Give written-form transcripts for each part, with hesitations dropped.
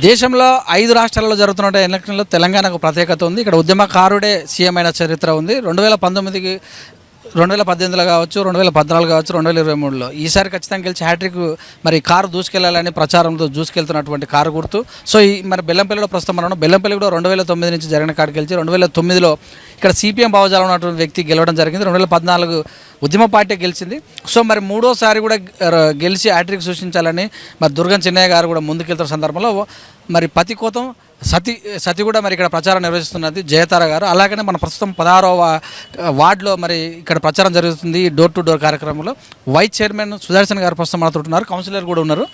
దేశంలో 5 రాష్ట్రాల్లో జరుగుతున్న ఎలక్షన్లో తెలంగాణకు ప్రత్యేకత ఉంది. ఇక్కడ ఉద్యమకారుడే సీఎం అయిన చరిత్ర ఉంది. 2019కి 2018లో కావచ్చు, 2014 కావచ్చు, 2023లో ఈసారి ఖచ్చితంగా గెలిచి హ్యాట్రిక్ మరి కారు దూసుకెళ్లాలని ప్రచారంతో దూసుకెళ్తున్నటువంటి కారు గుర్తు. సో ఈ మరి బెల్లంపల్లిలో ప్రస్తుతం మనం బెల్లంపల్లి కూడా 2009 నుంచి జరిగిన కారు గెలిచి 2009లో ఇక్కడ సిపిఎం భావజాలం ఉన్నటువంటి వ్యక్తి గెలవడం జరిగింది. 2014 ఉద్యమ పార్టీ గెలిచింది. సో మరి మూడోసారి కూడా గెలిచి హ్యాట్రిక్ సృష్టించాలని మరి దుర్గం చిన్నయ్య గారు కూడా ముందుకెళ్తున్న సందర్భంలో మరి పతికోతం సతి కూడా మరి ఇక్కడ ప్రచారం నిర్వహిస్తున్నది జయతార గారు. అలాగనే మన ప్రస్తుతం 16వ వార్డులో మరి ఇక్కడ ప్రచారం జరుగుతుంది డోర్ టు డోర్ కార్యక్రమంలో. వైస్ చైర్మన్ సుదర్శన్ గారు ప్రస్తుతం మాట్లాడుతున్నారు, కౌన్సిలర్ కూడా ఉన్నారు,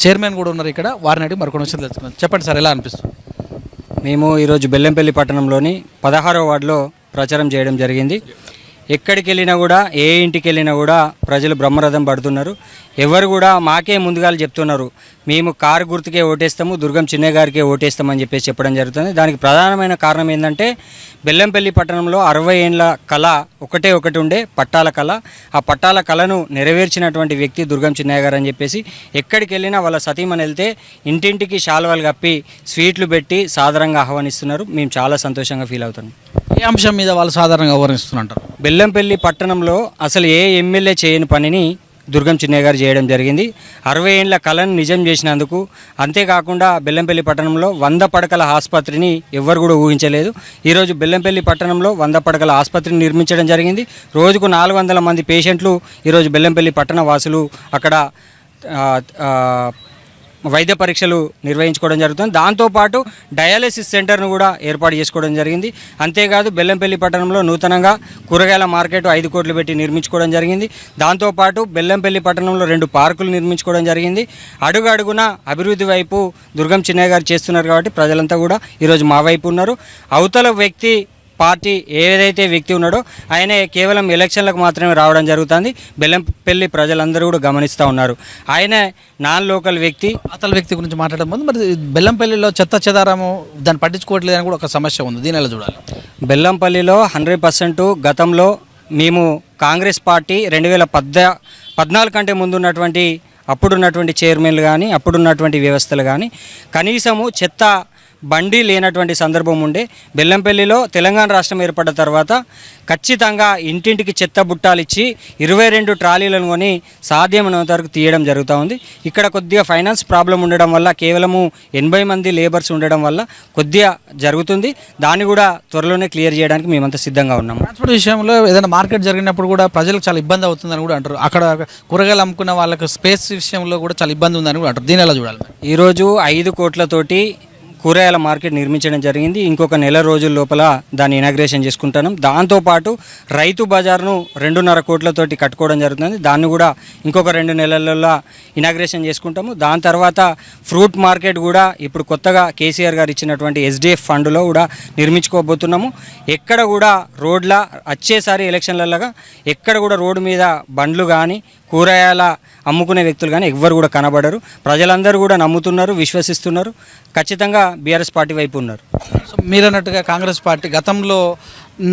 చైర్మన్ కూడా ఉన్నారు. ఇక్కడ వారిని అడిగి మరికొన్ని విషయాలు తెలుసుకున్నారు. చెప్పండి సార్, ఎలా అనిపిస్తుంది? మేము ఈరోజు బెల్లంపల్లి పట్టణంలోని 16వ వార్డులో ప్రచారం చేయడం జరిగింది. ఎక్కడికి వెళ్ళినా కూడా, ఏ ఇంటికి వెళ్ళినా కూడా ప్రజలు బ్రహ్మరథం పడుతున్నారు. ఎవరు కూడా మాకే ముందుగా చెప్తున్నారు, మేము కారు గుర్తుకే ఓటేస్తాము, దుర్గం చిన్నయ్య గారికే ఓటేస్తామని చెప్పేసి చెప్పడం జరుగుతుంది. దానికి ప్రధానమైన కారణం ఏంటంటే బెల్లంపల్లి పట్టణంలో 60 ఏళ్ళ కళ ఒకటి ఉండే పట్టాల కళ. ఆ పట్టాల కళను నెరవేర్చినటువంటి వ్యక్తి దుర్గం చిన్నయ్య గారు అని చెప్పేసి ఎక్కడికి వెళ్ళినా వాళ్ళ సతీమణి వెళ్తే ఇంటింటికి శాలువాలు కప్పి స్వీట్లు పెట్టి సాదరంగా ఆహ్వానిస్తున్నారు. మేము చాలా సంతోషంగా ఫీల్ అవుతున్నాం. ఏ అంశం మీద వాళ్ళు సాధారణంగా ఆహ్వానిస్తున్నారు? బెల్లంపల్లి పట్టణంలో అసలు ఏ ఎమ్మెల్యే చేయని పనిని దుర్గం చిన్నయ్య గారు చేయడం జరిగింది. 60 ఏళ్ళ కళను నిజం చేసినందుకు. అంతేకాకుండా బెల్లంపల్లి పట్టణంలో 100 పడకల ఆసుపత్రిని ఎవ్వరు కూడా ఊహించలేదు. ఈరోజు బెల్లంపల్లి పట్టణంలో 100 పడకల ఆసుపత్రిని నిర్మించడం జరిగింది. రోజుకు 400 మంది పేషెంట్లు ఈరోజు బెల్లంపల్లి పట్టణ వాసులు అక్కడ వైద్య పరీక్షలు నిర్వహించుకోవడం జరుగుతుంది. దాంతోపాటు డయాలసిస్ సెంటర్ను కూడా ఏర్పాటు చేసుకోవడం జరిగింది. అంతేకాదు బెల్లంపల్లి పట్టణంలో నూతనంగా కూరగాయల మార్కెట్ 5 కోట్లు పెట్టి నిర్మించుకోవడం జరిగింది. దాంతోపాటు బెల్లంపల్లి పట్టణంలో 2 పార్కులు నిర్మించుకోవడం జరిగింది. అడుగడుగున అభివృద్ధి వైపు దుర్గం చిన్నయ్య గారు చేస్తున్నారు కాబట్టి ప్రజలంతా కూడా ఈరోజు మా వైపు ఉన్నారు. అవతల వ్యక్తి పార్టీ ఏదైతే వ్యక్తి ఉన్నాడో ఆయనే కేవలం ఎలక్షన్లకు మాత్రమే రావడం జరుగుతుంది. బెల్లంపల్లి ప్రజలందరూ కూడా గమనిస్తూ ఉన్నారు. ఆయన నాన్ లోకల్ వ్యక్తి. అతల వ్యక్తి గురించి మాట్లాడడం ముందు మరి బెల్లంపల్లిలో చెత్త చెదారము దాన్ని పట్టించుకోవట్లేదని కూడా ఒక సమస్య ఉంది. దీని ఎలా చూడాలి? బెల్లంపల్లిలో 100% గతంలో మేము కాంగ్రెస్ పార్టీ 2014 కంటే ముందున్నటువంటి అప్పుడున్నటువంటి చైర్మన్లు కానీ అప్పుడున్నటువంటి వ్యవస్థలు కానీ కనీసము చెత్త బండి లేనటువంటి సందర్భం ఉండే. బెల్లంపల్లిలో తెలంగాణ రాష్ట్రం ఏర్పడ్డ తర్వాత ఖచ్చితంగా ఇంటింటికి చెత్త బుట్టాలు ఇచ్చి 22 ట్రాలీలను కొని సాధ్యమైనంత వరకు తీయడం జరుగుతూ ఉంది. ఇక్కడ కొద్దిగా ఫైనాన్స్ ప్రాబ్లం ఉండడం వల్ల కేవలము 80 మంది లేబర్స్ ఉండడం వల్ల కొద్దిగా జరుగుతుంది. దాన్ని కూడా త్వరలోనే క్లియర్ చేయడానికి మేమంతా సిద్ధంగా ఉన్నాము. ట్రాన్స్పోర్ట్ విషయంలో ఏదైనా మార్కెట్ జరిగినప్పుడు కూడా ప్రజలకు చాలా ఇబ్బంది అవుతుందని కూడా అంటారు. అక్కడ కూరగాయలు అమ్ముకున్న వాళ్ళకి స్పేస్ విషయంలో కూడా చాలా ఇబ్బంది ఉందని కూడా అంటారు. దీని ఎలా చూడాలి? ఈరోజు 5 కోట్లతోటి కూరగాయల మార్కెట్ నిర్మించడం జరిగింది. ఇంకొక నెల రోజుల లోపల దాన్ని ఇనాగ్రేషన్ చేసుకుంటాను. దాంతోపాటు రైతు బజార్ను 2.5 కోట్లతోటి కట్టుకోవడం జరుగుతుంది. దాన్ని కూడా ఇంకొక 2 నెలలలో ఇనాగ్రేషన్ చేసుకుంటాము. దాని తర్వాత ఫ్రూట్ మార్కెట్ కూడా ఇప్పుడు కొత్తగా కేసీఆర్ గారు ఇచ్చినటువంటి SDF ఫండ్లో కూడా నిర్మించుకోబోతున్నాము. ఎక్కడ కూడా రోడ్ల వచ్చేసారి ఎలక్షన్లలాగా ఎక్కడ కూడా రోడ్డు మీద బండ్లు కానీ కూరగాయల అమ్ముకునే వ్యక్తులు కానీ ఎవ్వరు కూడా కనబడరు. ప్రజలందరూ కూడా నమ్ముతున్నారు, విశ్వసిస్తున్నారు. ఖచ్చితంగా బీఆర్ఎస్ పార్టీ వైపు ఉన్నారు. సో మీరన్నట్టుగా కాంగ్రెస్ పార్టీ గతంలో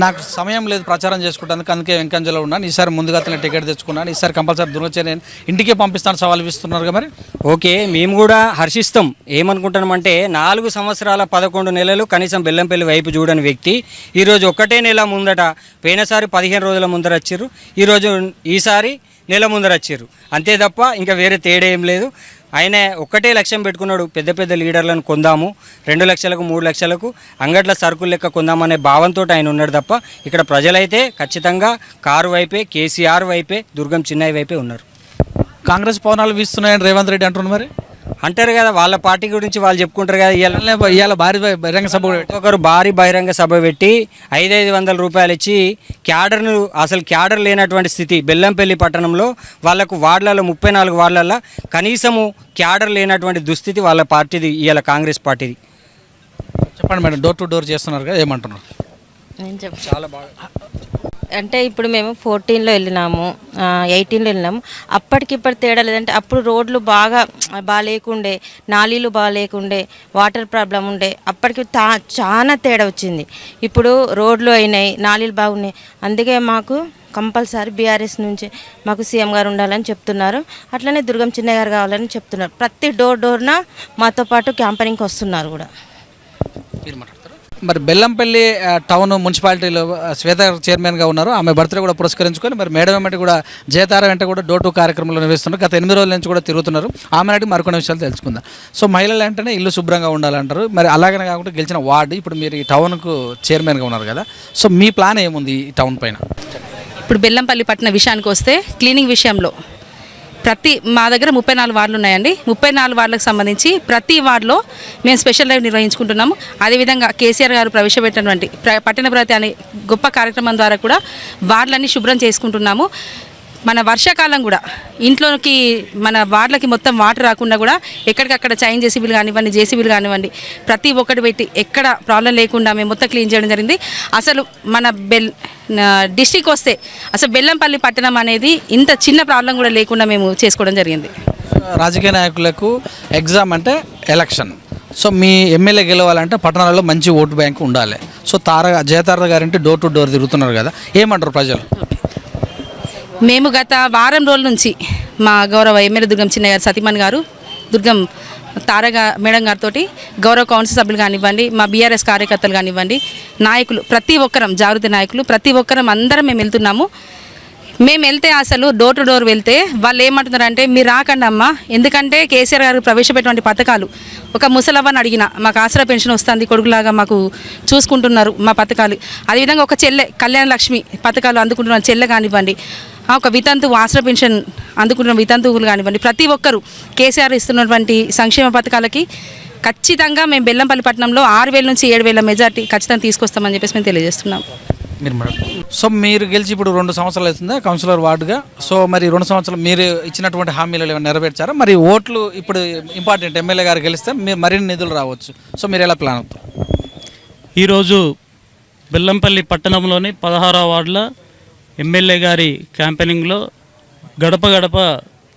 నాకు సమయం లేదు ప్రచారం చేసుకుంటాను, అందుకే వెంకంజలో ఉన్నాను, ఈసారి ముందుగా టికెట్ తెచ్చుకున్నాను, ఈసారి కంపల్సరీ దుర్గం ఇంటికే పంపిస్తాను సవాల్ ఇస్తున్నారు మరి. ఓకే, మేము కూడా హర్షిస్తాం. ఏమనుకుంటున్నామంటే 4 సంవత్సరాల 11 నెలలు కనీసం బెల్లంపల్లి వైపు చూడని వ్యక్తి ఈరోజు ఒకటే నెల ముందట, పోయినసారి 15 రోజుల ముందర వచ్చారు, ఈసారి నెల ముందర వచ్చారు. అంతే తప్ప ఇంకా వేరే తేడా ఏం లేదు. ఆయన ఒక్కటే లక్ష్యం పెట్టుకున్నాడు, పెద్ద లీడర్లను కొందాము, 2 లక్షలకు 3 లక్షలకు అంగట్ల సరుకులు లెక్క కొందామనే భావంతో ఆయన ఉన్నాడు తప్ప ఇక్కడ ప్రజలైతే ఖచ్చితంగా కారు వైపే, కేసీఆర్ వైపే, దుర్గం చిన్నయ్య వైపే ఉన్నారు. కాంగ్రెస్ పవనాలు వీస్తున్నాయని రేవంత్ రెడ్డి అంటున్నారు మరి. అంటారు కదా, వాళ్ళ పార్టీ గురించి వాళ్ళు చెప్పుకుంటారు కదా. ఇవాళ భారీ బహిరంగ సభ ఒకరు భారీ బహిరంగ సభ పెట్టి 500 రూపాయలు ఇచ్చి క్యాడర్ లేనటువంటి స్థితి బెల్లంపల్లి పట్టణంలో వాళ్ళకు వార్డులలో 34 వార్డులలో కనీసము క్యాడర్ లేనటువంటి దుస్థితి వాళ్ళ పార్టీది, ఇవాళ కాంగ్రెస్ పార్టీది. చెప్పండి మేడం, డోర్ టు డోర్ చేస్తున్నారు కదా, ఏమంటున్నారు? చాలా బాగా అంటే ఇప్పుడు మేము 14లో వెళ్ళినాము, 18లో వెళ్ళినాము. అప్పటికిప్పటి తేడా లేదంటే అప్పుడు రోడ్లు బాగాలేకుండే, నాలీలు బాగాలేకుండే, వాటర్ ప్రాబ్లం ఉండే. అప్పటికి చాలా తేడా వచ్చింది. ఇప్పుడు రోడ్లు అయినాయి, నాలీలు బాగున్నాయి. అందుకే మాకు కంపల్సరీ బీఆర్ఎస్ నుంచి మాకు సీఎం గారు ఉండాలని చెప్తున్నారు. అట్లనే దుర్గం చిన్నయ్య గారు కావాలని చెప్తున్నారు. ప్రతి డోర్న మాతో పాటు క్యాంపరింగ్కి వస్తున్నారు కూడా. మరి బెల్లంపల్లి టౌన్ మున్సిపాలిటీలో శ్వేత చైర్మన్గా ఉన్నారు. ఆమె బర్త్డే కూడా పురస్కరించుకొని మరి మేడం వెంట కూడా జయతార వెంట కూడా డోర్ టు కార్యక్రమంలో నిర్వహిస్తున్నారు. గత 8 రోజుల నుంచి కూడా తిరుగుతున్నారు. ఆమె నాటి మరికొన్ని విషయాలు తెలుసుకుందాం. సో మహిళలు అంటేనే ఇల్లు శుభ్రంగా ఉండాలంటారు. మరి అలాగనే కాకుండా గెలిచిన వార్డు ఇప్పుడు మీరు ఈ టౌన్కు చైర్మన్గా ఉన్నారు కదా. సో మీ ప్లాన్ ఏముంది ఈ టౌన్ పైన? ఇప్పుడు బెల్లంపల్లి పట్టణ విషయానికి వస్తే క్లీనింగ్ విషయంలో మా దగ్గర 34 వార్డులు ఉన్నాయండి. 34 వార్డులకు సంబంధించి ప్రతి వార్డులో మేము స్పెషల్ డ్రైవ్ నిర్వహించుకుంటున్నాము. అదేవిధంగా కేసీఆర్ గారు ప్రవేశపెట్టినటువంటి పట్టణ ప్రగతి అనే గొప్ప కార్యక్రమం ద్వారా కూడా వార్డులన్నీ శుభ్రం చేసుకుంటున్నాము. మన వర్షాకాలం కూడా ఇంట్లోకి మన వార్డులకి మొత్తం వాటర్ రాకుండా కూడా ఎక్కడికక్కడ చైన్ జేసీబీలు కానివ్వండి, జేసీబీలు కానివ్వండి, ప్రతి ఒక్కటి పెట్టి ఎక్కడ ప్రాబ్లం లేకుండా మేము మొత్తం క్లీన్ చేయడం జరిగింది. అసలు మన డిస్టిక్ వస్తే అసలు బెల్లంపల్లి పట్టణం అనేది ఇంత చిన్న ప్రాబ్లం కూడా లేకుండా మేము చేసుకోవడం జరిగింది. రాజకీయ నాయకులకు ఎగ్జామ్ అంటే ఎలక్షన్. సో మీ ఎమ్మెల్యే గెలవాలంటే పట్టణాలలో మంచి ఓటు బ్యాంకు ఉండాలి. సో జయతార గారంటే డోర్ టు డోర్ తిరుగుతున్నారు కదా, ఏమంటారు ప్రజలు? మేము గత వారం రోజుల నుంచి మా గౌరవ ఎమ్మెల్యే దుర్గం చిన్నయ్య గారు సతీమణి గారు దుర్గం తారగా మేడం గారితో గౌరవ కౌన్సిల్ సభ్యులు కానివ్వండి, మా బీఆర్ఎస్ కార్యకర్తలు కానివ్వండి, నాయకులు ప్రతి ఒక్కరం జాగృతి నాయకులు ప్రతి ఒక్కరం అందరం మేము వెళ్తున్నాము. మేము వెళ్తే అసలు డోర్ టు డోర్ వెళ్తే వాళ్ళు ఏమంటున్నారంటే మీరు రాకండి అమ్మా, ఎందుకంటే కేసీఆర్ గారు ప్రవేశపెట్టినటువంటి పథకాలు ఒక ముసలవ్వని అడిగిన మాకు ఆసరా పెన్షన్ వస్తుంది, కొడుకులాగా మాకు చూసుకుంటున్నారు మా పథకాలు. అదేవిధంగా ఒక చెల్లె కళ్యాణ లక్ష్మి పథకాలు అందుకుంటున్న చెల్లె కానివ్వండి, ఒక వితంతు ఆసరా పెన్షన్ అందుకుంటున్న వితంతువులు కానివ్వండి, ప్రతి ఒక్కరూ కేసీఆర్ ఇస్తున్నటువంటి సంక్షేమ పథకాలకి ఖచ్చితంగా మేము బెల్లంపల్లి పట్టణంలో 6,000 నుంచి 7,000 మెజార్టీ ఖచ్చితంగా తీసుకొస్తామని చెప్పేసి మేము తెలియజేస్తున్నాం. సో మీరు గెలిచి ఇప్పుడు 2 సంవత్సరాలు అవుతుందా కౌన్సిలర్ వార్డుగా? సో మరి 2 సంవత్సరాలు మీరు ఇచ్చినటువంటి హామీలు ఏమైనా నెరవేర్చారా? మరి ఓట్లు ఇప్పుడు ఇంపార్టెంట్, ఎమ్మెల్యే గారు గెలిస్తే మీరు మరిన్ని నిధులు రావచ్చు. సో మీరు ఎలా ప్లాన్ అవుతారు? ఈరోజు బెల్లంపల్లి పట్టణంలోని 16వ వార్డులో ఎమ్మెల్యే గారి క్యాంపెయినింగ్లో గడప గడప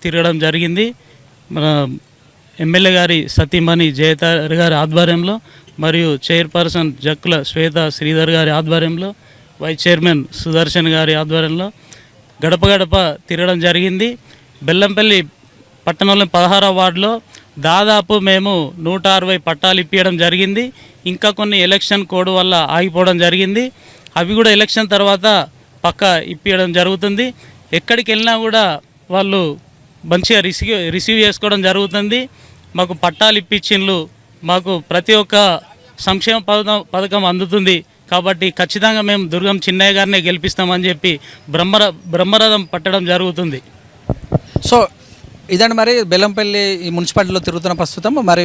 తిరగడం జరిగింది. మన ఎమ్మెల్యే గారి సతీమణి జయతార్ గారి ఆధ్వర్యంలో మరియు చైర్పర్సన్ జక్కుల శ్వేత శ్రీధర్ గారి ఆధ్వర్యంలో, వైస్ చైర్మన్ సుదర్శన్ గారి ఆధ్వర్యంలో గడప గడప తిరగడం జరిగింది. బెల్లంపల్లి పట్టణంలో 16వ వార్డులో దాదాపు మేము 160 పట్టాలు ఇప్పించడం జరిగింది. ఇంకా కొన్ని ఎలక్షన్ కోడ్ వల్ల ఆగిపోవడం జరిగింది. అవి కూడా ఎలక్షన్ తర్వాత పక్క ఇప్పించడం జరుగుతుంది. ఎక్కడికి వెళ్ళినా కూడా వాళ్ళు మంచిగా రిసీవ్ చేసుకోవడం జరుగుతుంది. మాకు పట్టాలు ఇప్పించిండ్లు, మాకు ప్రతి ఒక్క సంక్షేమ పథకం అందుతుంది. కాబట్టి ఖచ్చితంగా మేము దుర్గం చిన్నయ్య గారినే గెలిపిస్తామని చెప్పి బ్రహ్మరథం పట్టడం జరుగుతుంది. సో ఇదండి మరి బెల్లంపల్లి ఈ మున్సిపాలిటీలో తిరుగుతున్న ప్రస్తుతం మరి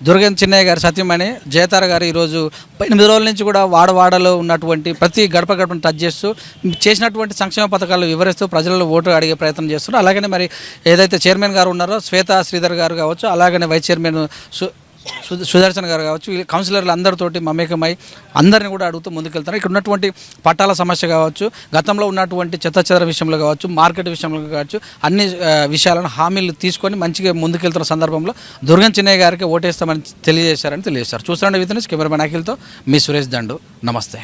దుర్గం చిన్నయ్య గారు సత్యమణి జయతార గారు ఈరోజు 8 రోజుల నుంచి కూడా వాడవాడలో ఉన్నటువంటి ప్రతి గడప గడపను టచ్ చేస్తూ చేసినటువంటి సంక్షేమ పథకాలు వివరిస్తూ ప్రజలలో ఓటు అడిగే ప్రయత్నం చేస్తున్నారు. అలాగనే మరి ఏదైతే చైర్మన్ గారు ఉన్నారో శ్వేత శ్రీధర్ గారు కావచ్చు, అలాగనే వైస్ చైర్మన్ సుదర్శన్ గారు కావచ్చు, ఈ కౌన్సిలర్లు అందరితోటి మమేకమై అందరిని కూడా అడుగుతూ ముందుకెళ్తున్నారు. ఇక్కడ ఉన్నటువంటి పట్టాల సమస్య కావచ్చు, గతంలో ఉన్నటువంటి చెత్త విషయంలో కావచ్చు, మార్కెట్ విషయంలో కావచ్చు, అన్ని విషయాలను హామీలు తీసుకొని మంచిగా ముందుకెళ్తున్న సందర్భంలో దుర్గం చిన్నయ్య గారికి ఓటేస్తామని తెలియజేశారు. చూస్తున్నాండి విత్ కెమెరామెన్ అఖిల్తో మీ సురేష్ దండు. నమస్తే.